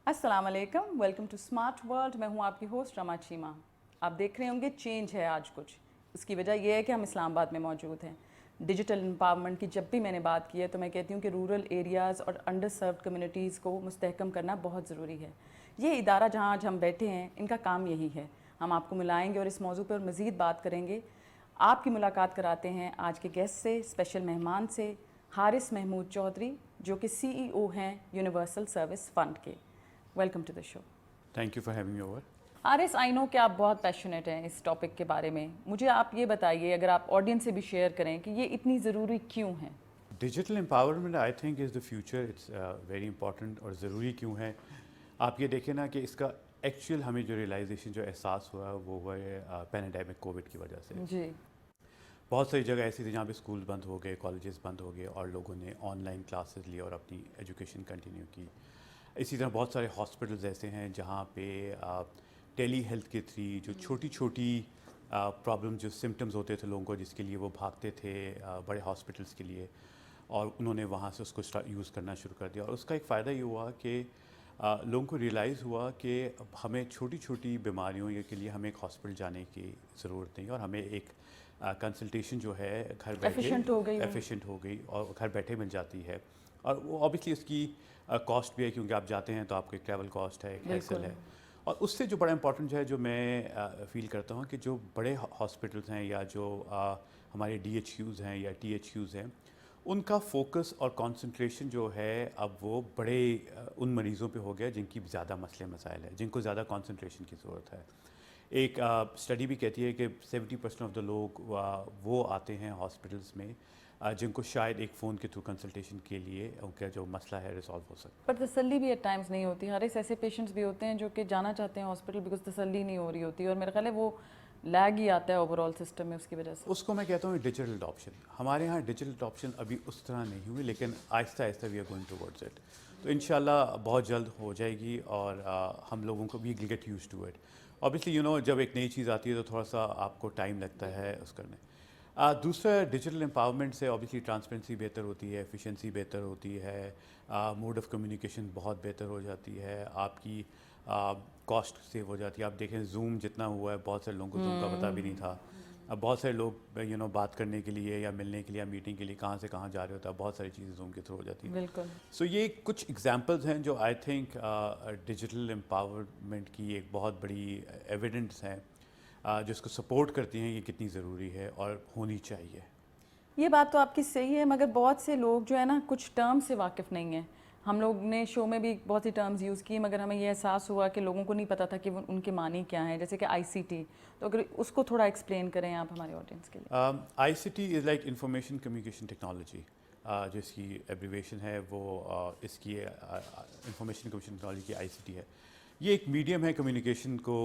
السلام علیکم، welcome too smart world. میں ہوں آپ کی ہوسٹ رما چیمہ. آپ دیکھ رہے ہوں گے چینج ہے آج کچھ. اس کی وجہ یہ ہے کہ ہم اسلام آباد میں موجود ہیں. ڈیجیٹل امپاورمنٹ کی جب بھی میں نے بات کی ہے تو میں کہتی ہوں کہ رورل ایریاز اور انڈر سروڈ کمیونٹیز کو مستحکم کرنا بہت ضروری ہے. یہ ادارہ جہاں آج ہم بیٹھے ہیں ان کا کام یہی ہے. ہم آپ کو ملائیں گے اور اس موضوع پر مزید بات کریں گے. آپ کی ملاقات کراتے ہیں آج کے گیسٹ سے، اسپیشل مہمان سے، حارث محمود چودھری جو کہ سی ای او ہیں یونیورسل سروس فنڈ کے. Welcome to the show. Thank you for having me over. Haris, I know کہ آپ بہت پیشنیٹ ہیں اس ٹاپک کے بارے میں. مجھے آپ یہ بتائیے، اگر آپ آڈینس سے بھی شیئر کریں کہ یہ اتنی ضروری کیوں ہے؟ Digital empowerment I think is the future. It's very important. اور ضروری کیوں ہے آپ یہ دیکھیں نا کہ اس کا ایکچوئل ہمیں جو ریئلائزیشن جو احساس ہوا وہ ہوا ہے پینڈیمک کووڈ کی وجہ سے. جی. بہت ساری جگہ ایسی تھی جہاں پہ اسکول بند ہو گئے، کالجز بند ہو گئے اور لوگوں نے آن لائن کلاسز لی اور اپنی ایجوکیشن کنٹینیو کی. اسی طرح بہت سارے ہاسپٹلز ایسے ہیں جہاں پہ ٹیلی ہیلتھ کے تھری جو چھوٹی چھوٹی پرابلم جو سمٹمز ہوتے تھے لوگوں کو، جس کے لیے وہ بھاگتے تھے بڑے ہاسپٹلس کے لیے، اور انہوں نے وہاں سے اس کو یوز کرنا شروع کر دیا. اور اس کا ایک فائدہ یہ ہوا کہ لوگوں کو ریئلائز ہوا کہ ہمیں چھوٹی چھوٹی بیماریوں کے لیے ہمیں ایک ہاسپٹل جانے کی ضرورت نہیں، اور ہمیں ایک کنسلٹیشن جو ہے گھر بیٹھے ایفیشینٹ ہو گئی اور گھر بیٹھے مل جاتی ہے. اور وہ آبویسلی اس کی کاسٹ بھی ہے کیونکہ آپ جاتے ہیں تو آپ کو ایک ٹریول کاسٹ ہے، ایک ہیسل ہے. اور اس سے جو بڑا امپورٹنٹ جو ہے، جو میں فیل کرتا ہوں کہ جو بڑے ہاسپٹلس ہیں یا جو ہمارے ڈی ایچ یوز ہیں یا ٹی ایچ یوز ہیں، ان کا فوکس اور کانسنٹریشن جو ہے اب وہ بڑے ان مریضوں پہ ہو گیا جن کی زیادہ مسئلے مسائل ہیں، جن کو زیادہ کانسنٹریشن کی ضرورت ہے. ایک اسٹڈی بھی کہتی ہے کہ 70% آف دا لوگ وہ آتے ہیں ہاسپٹلس میں جن کو شاید ایک فون کے تھرو کنسلٹیشن کے لیے ان کا جو مسئلہ ہے ریزالو ہو سکتا ہے. پر تسلی بھی ایٹ ٹائمز نہیں ہوتی. ہر ایسے پیشنٹس بھی ہوتے ہیں جو کہ جانا چاہتے ہیں ہاسپٹل بیکاز تسلی نہیں ہو رہی ہوتی، اور میرا خیال ہے وہ لیگ ہی آتا ہے اوور آل سسٹم میں اس کی وجہ سے. اس کو میں کہتا ہوں ڈیجیٹل اڈاپشن. ہمارے ہاں ڈیجیٹل اڈاپشن ابھی اس طرح نہیں ہوئی، لیکن آہستہ آہستہ we are going towards it. تو انشاءاللہ بہت جلد ہو جائے گی اور ہم لوگوں کو we will get used to it. Obviously جب ایک نئی چیز آتی ہے تو تھوڑا سا آپ کو ٹائم لگتا ہے اس کرنے. دوسرا ڈیجیٹل امپاورمنٹ سے اوبیسلی ٹرانسپیرنسی بہتر ہوتی ہے، ایفیشنسی بہتر ہوتی ہے، موڈ آف کمیونیکیشن بہت بہتر ہو جاتی ہے، آپ کی کاسٹ سیو ہو جاتی ہے. آپ دیکھیں زوم جتنا ہوا ہے، بہت سارے لوگوں کو زوم کا پتہ بھی نہیں تھا. اب بہت سارے لوگ بات کرنے کے لیے یا ملنے کے لیے یا میٹنگ کے لیے کہاں سے کہاں جا رہے ہوتا ہے، بہت ساری چیزیں زوم کے تھرو ہو جاتی ہیں. بالکل. سو یہ کچھ ایگزامپلز ہیں جو آئی تھنک ڈیجیٹل امپاورمنٹ کی ایک بہت بڑی ایویڈنس ہیں جو اس کو سپورٹ کرتی ہیں. یہ کتنی ضروری ہے اور ہونی چاہیے. یہ بات تو آپ کی صحیح ہے، مگر بہت سے لوگ جو ہے نا کچھ ٹرم سے واقف نہیں ہیں. ہم لوگ نے شو میں بھی بہت سی ٹرمز یوز کی، مگر ہمیں یہ احساس ہوا کہ لوگوں کو نہیں پتہ تھا کہ ان کے معنی کیا ہیں، جیسے کہ آئی سی ٹی. تو اگر اس کو تھوڑا ایکسپلین کریں آپ ہمارے آڈینس کے لیے. I C T is like information communication technology. جو اس کی ایبریویشن ہے وہ اس کی انفارمیشن کمیونیکیشن ٹیکنالوجی کی آئی سی ٹی ہے. یہ ایک میڈیم ہے کمیونیکیشن کو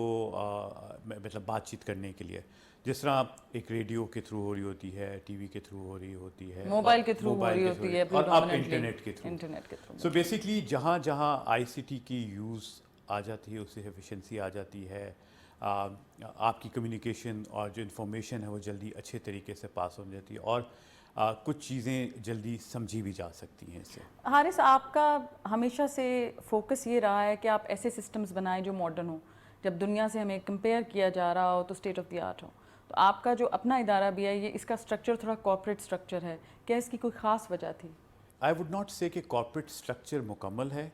مطلب بات چیت کرنے کے لیے، جس طرح ایک ریڈیو کے تھرو ہو رہی ہوتی ہے، ٹی وی کے تھرو ہو رہی ہوتی ہے، موبائل کے تھرو ہو رہی ہوتی ہے، اور اب انٹرنیٹ کے تھرو. سو بیسکلی جہاں جہاں آئی سی ٹی کی یوز آ جاتی ہے اس سے ایفیشنسی آ جاتی ہے، آپ کی کمیونیکیشن اور جو انفارمیشن ہے وہ جلدی اچھے طریقے سے پاس ہو جاتی ہے، اور کچھ چیزیں جلدی سمجھی بھی جا سکتی ہیں اس سے. حارث، آپ کا ہمیشہ سے فوکس یہ رہا ہے کہ آپ ایسے سسٹمز بنائیں جو ماڈرن ہوں، جب دنیا سے ہمیں کمپیئر کیا جا رہا ہو تو اسٹیٹ آف دی آرٹ ہو. تو آپ کا جو اپنا ادارہ بھی ہے، یہ اس کا اسٹرکچر تھوڑا کارپوریٹ اسٹرکچر ہے، کیا اس کی کوئی خاص وجہ تھی؟ آئی ووڈ ناٹ سے کہ کارپوریٹ اسٹرکچر مکمل ہے،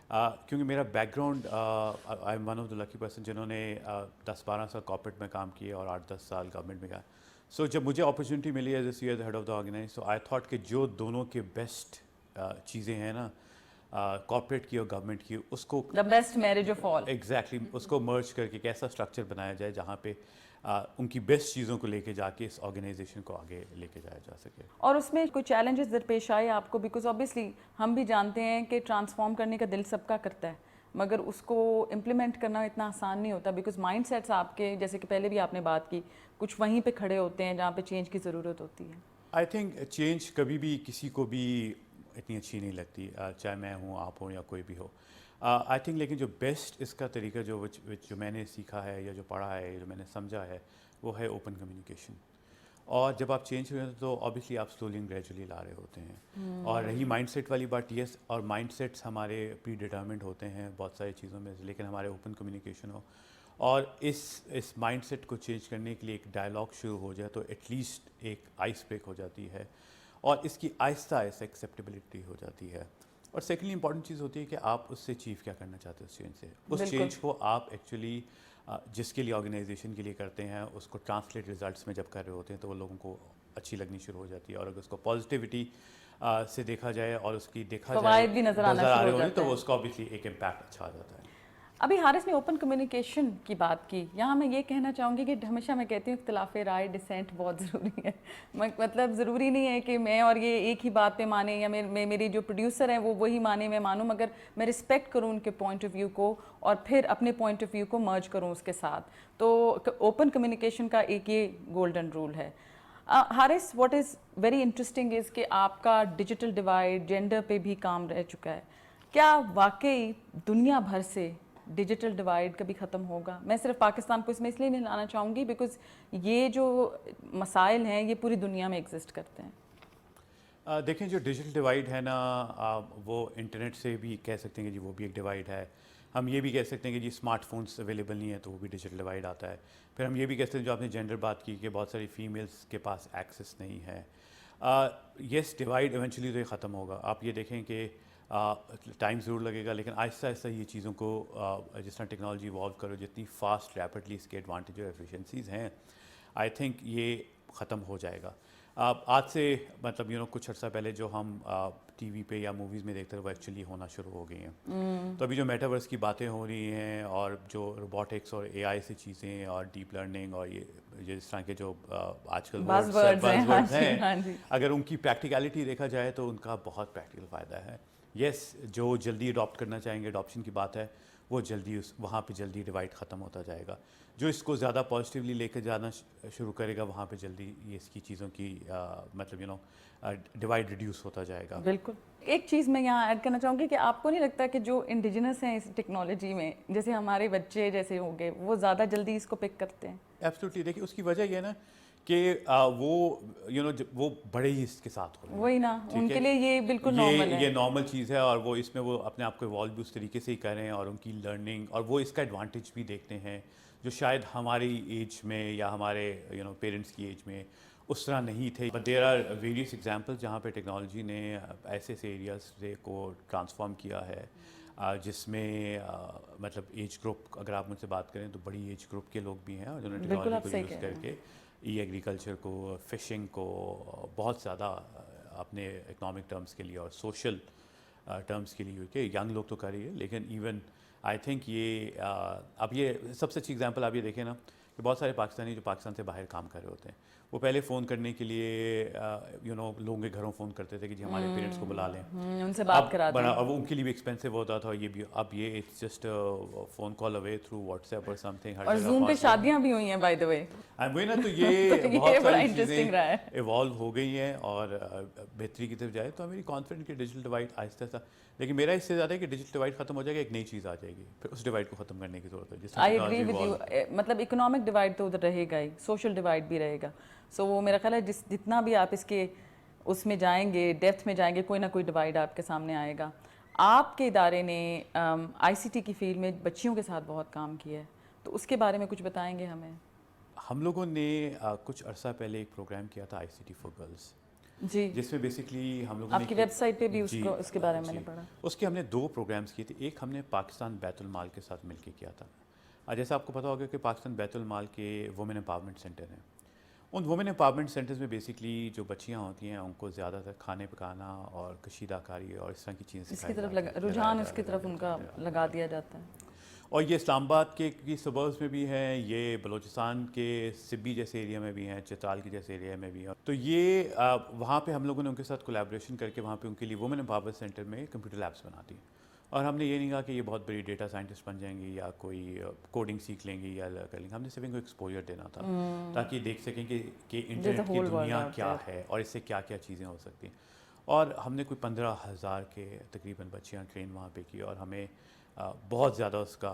کیونکہ میرا back ground I am one of the lucky person جنہوں نے 10-12 سال کارپوریٹ میں کام کیا اور 8-10 سال گورنمنٹ میں کیا. سو جب مجھے اپرچونیٹی ملی as a C as head of the organise, so I thought کہ جو دونوں کے بیسٹ چیزیں ہیں نا، کارپوریٹ کی اور گورنمنٹ کی، اس کو the best marriage of all. Exactly اس کو مرج کر کے ایک ایسا اسٹرکچر بنایا جائے جہاں پہ ان کی بیسٹ چیزوں کو لے کے جا کے اس آرگنائزیشن کو آگے لے کے جایا جا سکے. اور اس میں کوئی چیلنجز درپیش آئے آپ کو؟ بیکاز اوبیسلی ہم بھی جانتے ہیں کہ ٹرانسفارم کرنے کا دل سب کا کرتا ہے، مگر اس کو امپلیمنٹ کرنا اتنا آسان نہیں ہوتا، بیکاز مائنڈ سیٹس آپ کے، جیسے کہ پہلے بھی آپ نے بات کی، کچھ وہیں پہ کھڑے ہوتے ہیں جہاں پہ چینج کی ضرورت ہوتی ہے. آئی تھنک چینج کبھی بھی کسی کو بھی اتنی اچھی نہیں لگتی، چاہے میں ہوں، آپ ہوں یا کوئی بھی ہو. آئی تھنک لیکن جو بیسٹ اس کا طریقہ جو میں نے سیکھا ہے یا جو پڑھا ہے، جو میں نے سمجھا ہے، وہ ہے اوپن کمیونیکیشن. اور جب آپ چینج ہوئے تو آبویسلی آپ سلولی اینڈ گریجولی لا رہے ہوتے ہیں. اور رہی مائنڈ سیٹ والی بات, یس, اور مائنڈ سیٹس ہمارے پری ڈیٹرمنٹ ہوتے ہیں بہت ساری چیزوں میں, لیکن ہمارے اوپن کمیونیکیشن ہو اور اس مائنڈ سیٹ کو چینج کرنے کے لیے ایک ڈائلاگ شروع ہو جائے تو ایٹ لیسٹ ایک آئس بریک ہو جاتی ہے اور اس کی آہستہ آہستہ ایکسیپٹیبلٹی ہو جاتی ہے. اور سیکنڈلی امپورٹنٹ چیز ہوتی ہے کہ آپ اس سے اچیو کیا کرنا چاہتے ہیں اس چینج سے. اس چینج کو آپ ایکچولی جس کے لیے آرگنائزیشن کے لیے کرتے ہیں اس کو ٹرانسلیٹ ریزلٹس میں جب کر رہے ہوتے ہیں تو وہ لوگوں کو اچھی لگنی شروع ہو جاتی ہے. اور اگر اس کو پازیٹیوٹی سے دیکھا جائے اور اس کی دیکھا جائے فوائد بھی نظر آنا آ شروع رہے ہو ہوتے جاتے تو ہیں. اس کا آبویسلی ایک امپیکٹ اچھا آ جاتا ہے. ابھی حارث نے اوپن کمیونیکیشن کی بات کی, یہاں میں یہ کہنا چاہوں گی کہ ہمیشہ میں کہتی ہوں اختلاف رائے, ڈسینٹ بہت ضروری ہے. مطلب ضروری نہیں ہے کہ میں اور یہ ایک ہی بات پہ مانیں یا میری جو پروڈیوسر ہیں وہ وہی مانیں میں مانوں, مگر میں رسپیکٹ کروں ان کے پوائنٹ آف ویو کو اور پھر اپنے پوائنٹ آف ویو کو مرج کروں اس کے ساتھ. تو اوپن کمیونیکیشن کا ایک یہ گولڈن رول ہے. Haris, what is very interesting is کہ آپ کا ڈیجیٹل ڈیوائڈ جینڈر پہ بھی کام رہ چکا ہے. کیا واقعی دنیا بھر سے ڈیجیٹل ڈیوائڈ کبھی ختم ہوگا؟ میں صرف پاکستان کو اس میں اس لیے نہیں لانا چاہوں گی بیکاز یہ جو مسائل ہیں یہ پوری دنیا میں ایگزسٹ کرتے ہیں. دیکھیں جو ڈیجیٹل ڈیوائڈ ہے نا وہ انٹرنیٹ سے بھی کہہ سکتے ہیں کہ جی وہ بھی ایک ڈیوائڈ ہے. ہم یہ بھی کہہ سکتے ہیں کہ جی اسمارٹ فونس اویلیبل نہیں ہے تو وہ بھی ڈیجیٹل ڈیوائڈ آتا ہے. پھر ہم یہ بھی کہہ سکتے ہیں جو آپ نے جینڈر بات کی کہ بہت ساری فیمیلس کے پاس ایکسیس نہیں ہے. یس, ڈیوائڈ ایونچولی تو یہ ختم ہوگا. آپ یہ دیکھیں کہ ٹائم ضرور لگے گا لیکن آہستہ آہستہ یہ چیزوں کو جس طرح ٹیکنالوجی ایوالو کرو جتنی فاسٹ ریپڈلی اس کے ایڈوانٹیج اور ایفیشنسیز ہیں آئی تھنک یہ ختم ہو جائے گا. آج سے مطلب کچھ عرصہ پہلے جو ہم ٹی وی پہ یا موویز میں دیکھتے ہیں وہ ایکچولی ہونا شروع ہو گئی ہیں. تو ابھی جو میٹاورس کی باتیں ہو رہی ہیں اور جو روبوٹکس اور اے آئی سے چیزیں اور ڈیپ لرننگ اور یہ جس طرح کے جو آج کل ورڈز ہیں اگر ان کی پریکٹیکلٹی دیکھا جائے تو ان کا بہت پریکٹیکل فائدہ ہے. یس, جو جلدی اڈاپٹ کرنا چاہیں گے اڈاپشن کی بات ہے وہ جلدی وہاں پہ جلدی ڈیوائڈ ختم ہوتا جائے گا. جو اس کو زیادہ پازیٹیولی لے کے جانا شروع کرے گا وہاں پہ جلدی یہ اس کی چیزوں کی مطلب ڈیوائڈ ریڈیوس ہوتا جائے گا. بالکل. ایک چیز میں یہاں ایڈ کرنا چاہوں گی کہ آپ کو نہیں لگتا کہ جو انڈیجنس ہیں اس ٹیکنالوجی میں جیسے ہمارے بچے جیسے ہوں گے وہ زیادہ جلدی اس کو پک کرتے ہیں؟ ایبسلیوٹلی. دیکھیے اس کی وجہ یہ ہے نا کہ وہ بڑے ہی اس کے ساتھ ہو رہے ہیں. وہی نا, ان کے لیے یہ بالکل نارمل ہے, یہ نارمل چیز ہے اور وہ اس میں وہ اپنے آپ کو ایوالو بھی اس طریقے سے ہی کر رہے ہیں اور ان کی لرننگ اور وہ اس کا ایڈوانٹیج بھی دیکھتے ہیں جو شاید ہماری ایج میں یا ہمارے پیرنٹس کی ایج میں اس طرح نہیں تھے. But there are various example جہاں پہ ٹیکنالوجی نے ایسے ایریاز کو ٹرانسفارم کیا ہے جس میں مطلب ایج گروپ اگر آپ مجھ سے بات کریں تو بڑی ایج گروپ کے لوگ بھی ہیں اور جنہوں نے ٹیکنالوجی کو یوز کر کے ای ایگریکلچر کو, فشنگ کو بہت زیادہ اپنے اکنامک ٹرمز کے لیے اور سوشل ٹرمز کے لیے کہ ینگ لوگ تو کر رہی ہے لیکن ایون آئی تھنک یہ اب یہ سب سے اچھی ایگزامپل آپ یہ دیکھیں نا کہ بہت سارے پاکستانی جو پاکستان سے باہر کام کر رہے ہوتے ہیں وہ پہلے فون کرنے کے لیے لوگوں کے گھروں فون کرتے تھے کہ جی ہمارے پیرنٹس کو بلا لیں, ان سے بات کرا دیں. اب ان کے لیے بھی ایکسپینسو ہوتا تھا یہ بھی, اب یہ it's just phone call away through WhatsApp ایپ اور سم تھنگ. اور زوم پہ شادیاں بھی ہوئی ہیں بائی دا وے. وہی نا, تو یہ بہت ساری چیزیں ایوالو ہو گئی ہیں اور بہتری کی طرف جائے تو میری کانفیڈنٹ کہ ڈیجیٹل ڈیوائڈ آہستہ آہستہ, لیکن میرا اس سے زیادہ ہے کہ ڈیجیٹل ڈیوائڈ ختم ہو جائے گا ایک نئی چیز آ جائے گی پھر اس ڈیوائڈ کو ختم کرنے کی ضرورت ہے. جس آئی ایگری ود یو, مطلب اکنامک ڈیوائڈ تو ادھر رہے گا ہی, سوشل ڈیوائڈ بھی رہے گا. سو وہ میرا خیال ہے جتنا بھی آپ اس کے اس میں جائیں گے ڈیپتھ میں جائیں گے کوئی نہ کوئی ڈیوائڈ آپ کے سامنے آئے گا. آپ کے ادارے نے آئی سی ٹی کی فیلڈ میں بچیوں کے ساتھ بہت کام کیا ہے تو اس کے بارے میں کچھ بتائیں گے ہمیں؟ ہم لوگوں نے کچھ عرصہ پہلے ایک پروگرام کیا تھا آئی سی ٹی فار گرلس جی, جس میں بیسکلی ہم لوگوں نے آپ کی ویب سائٹ پہ بھی اس کے بارے میں نے پڑھا. اس کے ہم نے 2 پروگرامس کیے تھے. ایک ہم نے پاکستان بیت المال کے ساتھ مل کے کیا تھا. جیسا آپ کو پتہ ہوگا کہ پاکستان بیت المال کے وومن امپاورمنٹ سینٹر ہیں. ان وومن امپاورمنٹ سینٹرز میں بیسکلی جو بچیاں ہوتی ہیں ان کو زیادہ تر کھانے پکانا اور کشیدہ کاری اور اس طرح کی چیزیں اس کی طرف رجحان اس کی طرف ان کا لگا دیا جاتا ہے. اور یہ اسلام آباد کے سبربس میں بھی ہیں, یہ بلوچستان کے سبی جیسے ایریا میں بھی ہیں, چترال کے جیسے ایریا میں بھی ہیں. تو یہ وہاں پہ ہم لوگوں نے ان کے ساتھ کولیبریشن کر کے وہاں پہ ان کے لیے وومن امپاورمنٹ سینٹر میں کمپیوٹر لیبس بنا دی. اور ہم نے یہ نہیں کہا کہ یہ بہت بڑی ڈیٹا سائنٹسٹ بن جائیں گی یا کوئی کوڈنگ سیکھ لیں گی یا کر لیں گے. ہم نے صرف ان کو ایکسپوجر دینا تھا تاکہ دیکھ سکیں کہ انٹرنیٹ کی دنیا کیا ہے اور اس سے کیا کیا چیزیں ہو سکتی ہیں. اور ہم نے کوئی 15,000 کے تقریباً بچیاں ٹرین وہاں پہ کی اور ہمیں بہت زیادہ اس کا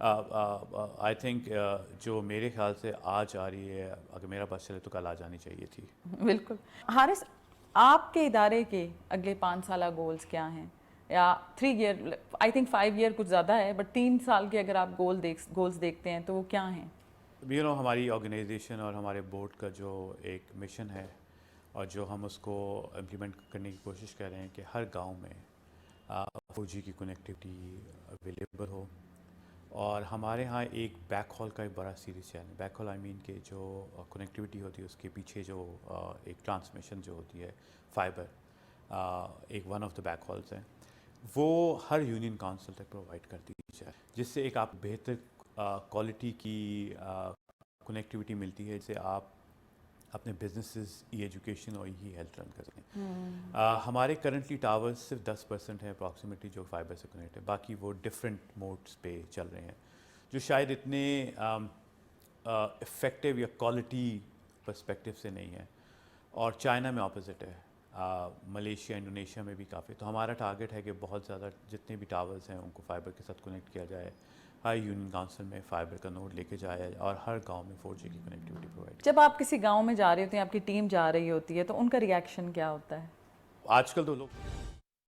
آئی تھنک جو میرے خیال سے آج آ رہی ہے، اگر میرا بس چلے تو کل آ جانی چاہیے تھی. بالکل. حارث، آپ کے ادارے کے اگلے 5 سالہ گولز کیا ہیں؟ یا 3 ایئر، آئی تھنک 5 ایئر کچھ زیادہ ہے، بٹ 3 سال کے اگر آپ گولز دیکھتے ہیں تو وہ کیا ہیں؟ ہماری آرگنائزیشن اور ہمارے بورڈ کا جو ایک مشن ہے اور جو ہم اس کو امپلیمنٹ کرنے کی کوشش کر رہے ہیں کہ ہر گاؤں میں 4G کی کنیکٹیوٹی اویلیبل ہو. اور ہمارے ہاں ایک بیک ہال کا ایک بڑا سیریز چینل، بیک ہال آئی مین کہ جو کنیکٹیوٹی ہوتی ہے اس کے پیچھے جو ایک ٹرانسمیشن جو ہوتی ہے فائبر، ایک one of the back halls ہیں، وہ ہر یونین کونسل تک پرووائڈ کر دی جائے، جس سے ایک آپ بہتر کوالٹی کی کنیکٹیوٹی ملتی ہے، جس سے آپ اپنے بزنسز، ای ایجوکیشن اور ای ہیلتھ رن کر سکیں. ہمارے کرنٹلی ٹاورز صرف 10% ہیں اپروکسیمیٹلی جو فائبر سے کنیکٹ ہے، باقی وہ ڈفرینٹ موڈس پہ چل رہے ہیں جو شاید اتنے افیکٹو یا کوالٹی پرسپیکٹو سے نہیں ہے. اور چائنا میں اپوزٹ ہے، ملیشیا، انڈونیشیا میں بھی کافی. تو ہمارا ٹارگیٹ ہے کہ بہت زیادہ جتنے بھی ٹاورز ہیں ان کو فائبر کے ساتھ کنیکٹ کیا جائے، ہر یونین کونسل میں فائبر کا نوڈ لے کے جایا اور ہر گاؤں میں 4G کی کنیکٹیوٹی پرووائڈ. جب آپ کسی گاؤں میں جا رہے ہوتے ہیں، آپ کی ٹیم جا رہی ہوتی ہے، تو ان کا ریئیکشن کیا ہوتا ہے؟ آج کل تو لوگ